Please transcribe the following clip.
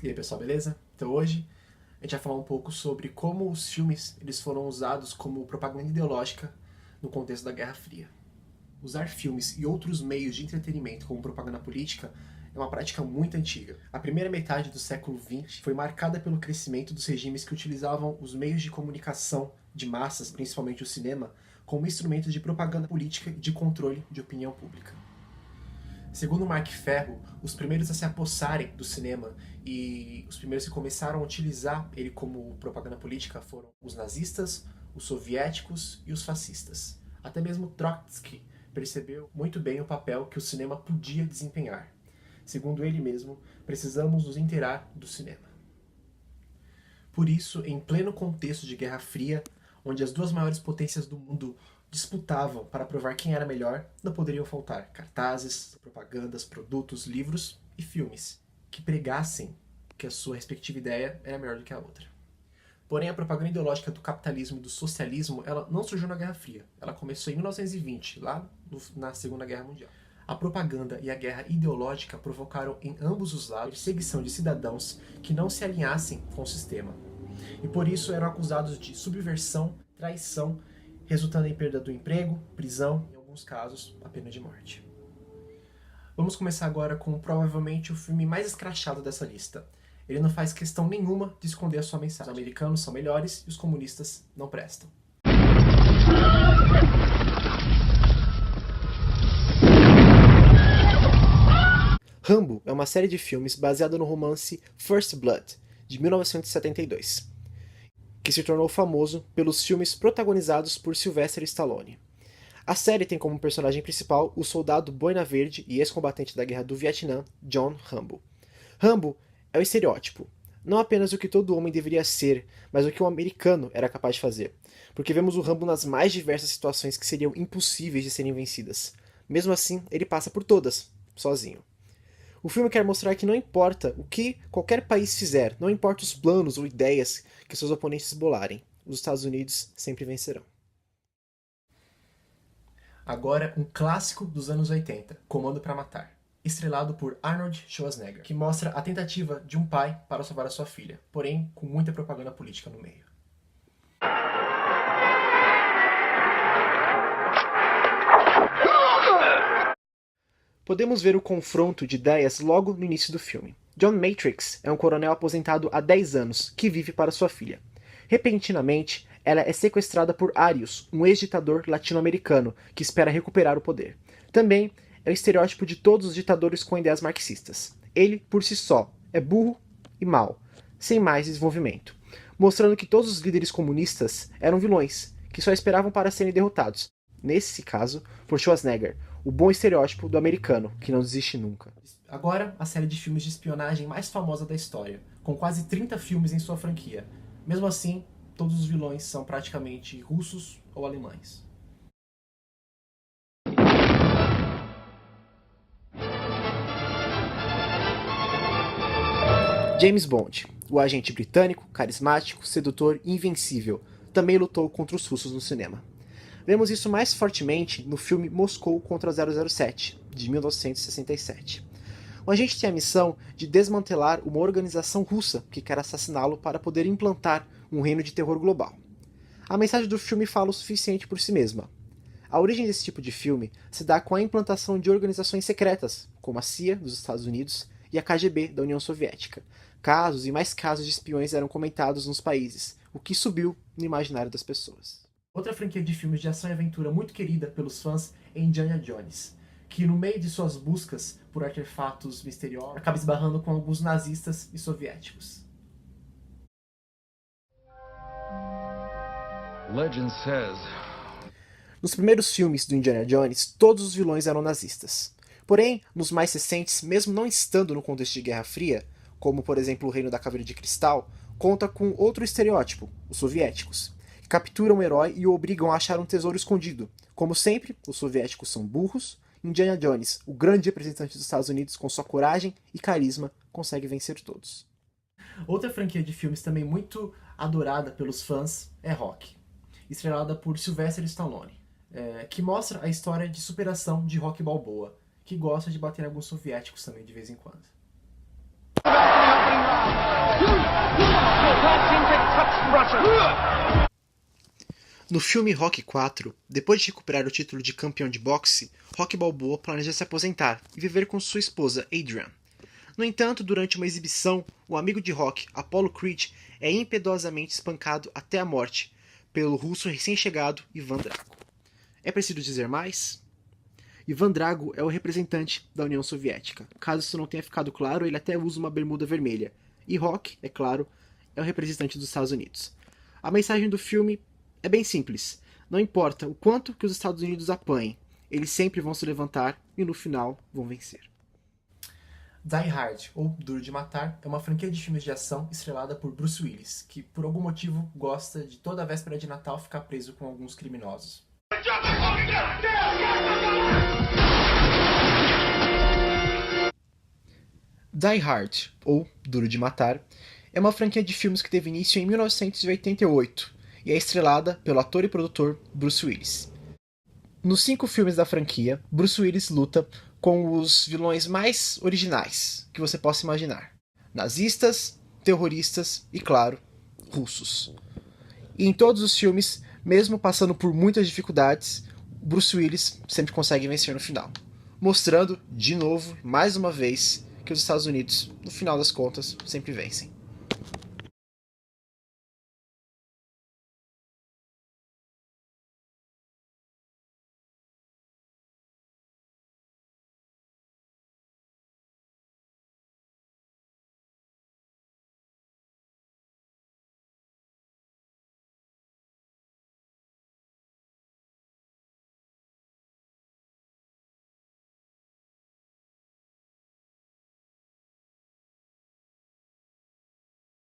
E aí pessoal, beleza? Então hoje a gente vai falar um pouco sobre como os filmes eles foram usados como propaganda ideológica no contexto da Guerra Fria. Usar filmes e outros meios de entretenimento como propaganda política é uma prática muito antiga. A primeira metade do século XX foi marcada pelo crescimento dos regimes que utilizavam os meios de comunicação de massas, principalmente o cinema, como instrumentos de propaganda política e de controle de opinião pública. Segundo Mark Ferro, os primeiros a se apossarem do cinema e os primeiros que começaram a utilizar ele como propaganda política foram os nazistas, os soviéticos e os fascistas. Até mesmo Trotsky percebeu muito bem o papel que o cinema podia desempenhar. Segundo ele mesmo, precisamos nos inteirar do cinema. Por isso, em pleno contexto de Guerra Fria, onde as duas maiores potências do mundo disputavam para provar quem era melhor, não poderiam faltar cartazes, propagandas, produtos, livros e filmes que pregassem que a sua respectiva ideia era melhor do que a outra. Porém, a propaganda ideológica do capitalismo e do socialismo ela não surgiu na Guerra Fria. Ela começou em 1920, na Segunda Guerra Mundial. A propaganda e a guerra ideológica provocaram em ambos os lados a perseguição de cidadãos que não se alinhassem com o sistema. E por isso eram acusados de subversão, traição, resultando em perda do emprego, prisão e, em alguns casos, a pena de morte. Vamos começar agora com provavelmente o filme mais escrachado dessa lista. Ele não faz questão nenhuma de esconder a sua mensagem. Os americanos são melhores e os comunistas não prestam. Rambo é uma série de filmes baseada no romance First Blood, de 1972. Que se tornou famoso pelos filmes protagonizados por Sylvester Stallone. A série tem como personagem principal o soldado boina verde e ex-combatente da Guerra do Vietnã, John Rambo. Rambo é o estereótipo, não apenas o que todo homem deveria ser, mas o que um americano era capaz de fazer, porque vemos o Rambo nas mais diversas situações que seriam impossíveis de serem vencidas. Mesmo assim, ele passa por todas, sozinho. O filme quer mostrar que não importa o que qualquer país fizer, não importa os planos ou ideias que seus oponentes bolarem, os Estados Unidos sempre vencerão. Agora, um clássico dos anos 80, Comando para Matar, estrelado por Arnold Schwarzenegger, que mostra a tentativa de um pai para salvar a sua filha, porém com muita propaganda política no meio. Podemos ver o confronto de ideias logo no início do filme. John Matrix é um coronel aposentado há 10 anos, que vive para sua filha. Repentinamente, ela é sequestrada por Arius, um ex-ditador latino-americano, que espera recuperar o poder. Também é o estereótipo de todos os ditadores com ideias marxistas. Ele, por si só, é burro e mau, sem mais desenvolvimento, mostrando que todos os líderes comunistas eram vilões, que só esperavam para serem derrotados. Nesse caso, por Schwarzenegger, o bom estereótipo do americano, que não desiste nunca. Agora, a série de filmes de espionagem mais famosa da história, com quase 30 filmes em sua franquia. Mesmo assim, todos os vilões são praticamente russos ou alemães. James Bond, o agente britânico, carismático, sedutor e invencível, também lutou contra os russos no cinema. Vemos isso mais fortemente no filme Moscou contra 007, de 1967. O agente tem a missão de desmantelar uma organização russa que quer assassiná-lo para poder implantar um reino de terror global. A mensagem do filme fala o suficiente por si mesma. A origem desse tipo de filme se dá com a implantação de organizações secretas, como a CIA dos Estados Unidos e a KGB da União Soviética. Casos e mais casos de espiões eram comentados nos países, o que subiu no imaginário das pessoas. Outra franquia de filmes de ação e aventura muito querida pelos fãs é Indiana Jones, que no meio de suas buscas por artefatos misteriosos, acaba esbarrando com alguns nazistas e soviéticos. Legend says... Nos primeiros filmes do Indiana Jones, todos os vilões eram nazistas. Porém, nos mais recentes, mesmo não estando no contexto de Guerra Fria, como por exemplo o Reino da Caveira de Cristal, conta com outro estereótipo, os soviéticos. Capturam o herói e o obrigam a achar um tesouro escondido. Como sempre, os soviéticos são burros. Indiana Jones, o grande representante dos Estados Unidos, com sua coragem e carisma, consegue vencer todos. Outra franquia de filmes também muito adorada pelos fãs é Rocky, estrelada por Sylvester Stallone, que mostra a história de superação de Rocky Balboa, que gosta de bater em alguns soviéticos também de vez em quando. No filme Rocky IV, depois de recuperar o título de campeão de boxe, Rocky Balboa planeja se aposentar e viver com sua esposa, Adrian. No entanto, durante uma exibição, o amigo de Rocky, Apollo Creed, é impiedosamente espancado até a morte pelo russo recém-chegado Ivan Drago. É preciso dizer mais? Ivan Drago é o representante da União Soviética. Caso isso não tenha ficado claro, ele até usa uma bermuda vermelha. E Rocky, é claro, é o representante dos Estados Unidos. A mensagem do filme é bem simples. Não importa o quanto que os Estados Unidos apanhem, eles sempre vão se levantar e no final vão vencer. Die Hard, ou Duro de Matar, é uma franquia de filmes de ação estrelada por Bruce Willis, que por algum motivo gosta de toda a véspera de Natal ficar preso com alguns criminosos. Die Hard, ou Duro de Matar, é uma franquia de filmes que teve início em 1988 e é estrelada pelo ator e produtor Bruce Willis. Nos 5 filmes da franquia, Bruce Willis luta com os vilões mais originais que você possa imaginar. Nazistas, terroristas e, claro, russos. E em todos os filmes, mesmo passando por muitas dificuldades, Bruce Willis sempre consegue vencer no final. Mostrando, de novo, mais uma vez, que os Estados Unidos, no final das contas, sempre vencem.